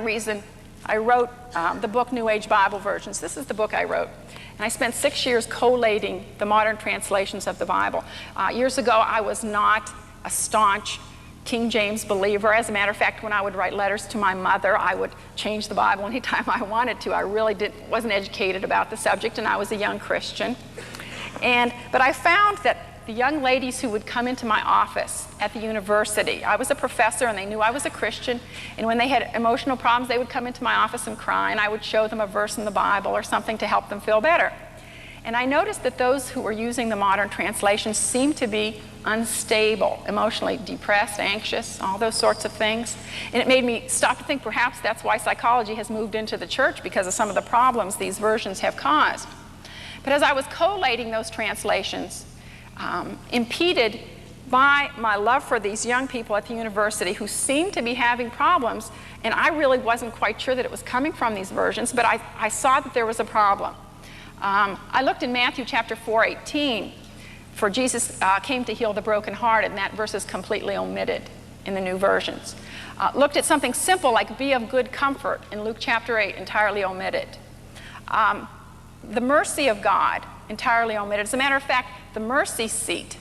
reason, I wrote the book New Age Bible Versions. This is the book I wrote. And I spent 6 years collating the modern translations of the Bible. Years ago, I was not a staunch King James believer. As a matter of fact, when I would write letters to my mother, I would change the Bible anytime I wanted to. I really wasn't educated about the subject, and I was a young Christian. But I found that the young ladies who would come into my office at the university, I was a professor and they knew I was a Christian, and when they had emotional problems, they would come into my office and cry, and I would show them a verse in the Bible or something to help them feel better. And I noticed that those who were using the modern translations seemed to be unstable, emotionally depressed, anxious, all those sorts of things. And it made me stop to think perhaps that's why psychology has moved into the church, because of some of the problems these versions have caused. But as I was collating those translations, impeded by my love for these young people at the university who seemed to be having problems, and I really wasn't quite sure that it was coming from these versions, but I saw that there was a problem. I looked in Matthew chapter 4:18, for Jesus came to heal the brokenhearted, and that verse is completely omitted in the new versions. Looked at something simple like be of good comfort in Luke chapter 8, entirely omitted. The mercy of God, entirely omitted. As a matter of fact, the mercy seat,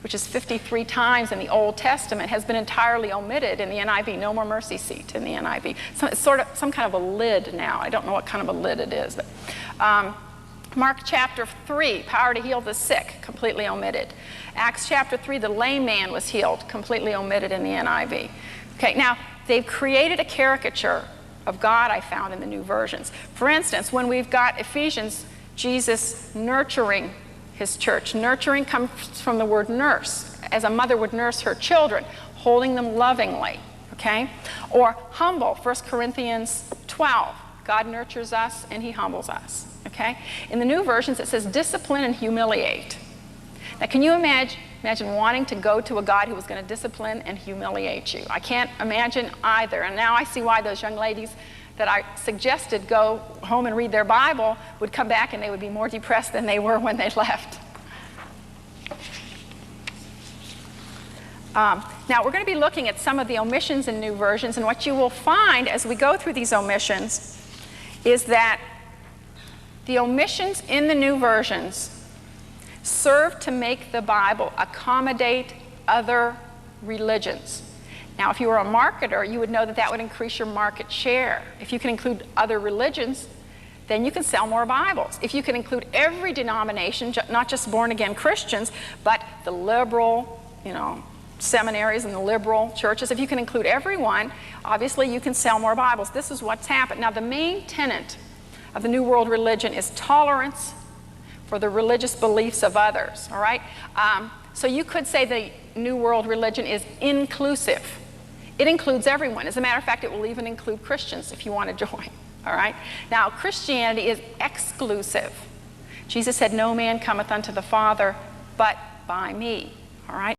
which is 53 times in the Old Testament, has been entirely omitted in the NIV. No more mercy seat in the NIV. So it's sort of some kind of a lid now. I don't know what kind of a lid it is. But, Mark chapter 3, power to heal the sick, completely omitted. Acts chapter 3, the lame man was healed, completely omitted in the NIV. Okay, now they've created a caricature of God, I found, in the new versions. For instance, when we've got Ephesians, Jesus nurturing his church. Nurturing comes from the word nurse, as a mother would nurse her children, holding them lovingly, okay? Or humble, 1 Corinthians 12. God nurtures us and he humbles us, okay? In the new versions, it says discipline and humiliate. Now, can you imagine wanting to go to a God who was going to discipline and humiliate you? I can't imagine either. And now I see why those young ladies that I suggested go home and read their Bible would come back and they would be more depressed than they were when they left. Now, we're going to be looking at some of the omissions in new versions, and what you will find as we go through these omissions is that the omissions in the new versions serve to make the Bible accommodate other religions. Now, if you were a marketer, you would know that that would increase your market share. If you can include other religions, then you can sell more Bibles. If you can include every denomination, not just born-again Christians, but the liberal, seminaries and the liberal churches, if you can include everyone, obviously you can sell more Bibles. This is what's happened. Now, the main tenet of the New World religion is tolerance for the religious beliefs of others, all right? So you could say the New World religion is inclusive. It includes everyone. As a matter of fact, it will even include Christians if you want to join, all right? Now, Christianity is exclusive. Jesus said, "No man cometh unto the Father but by me," all right?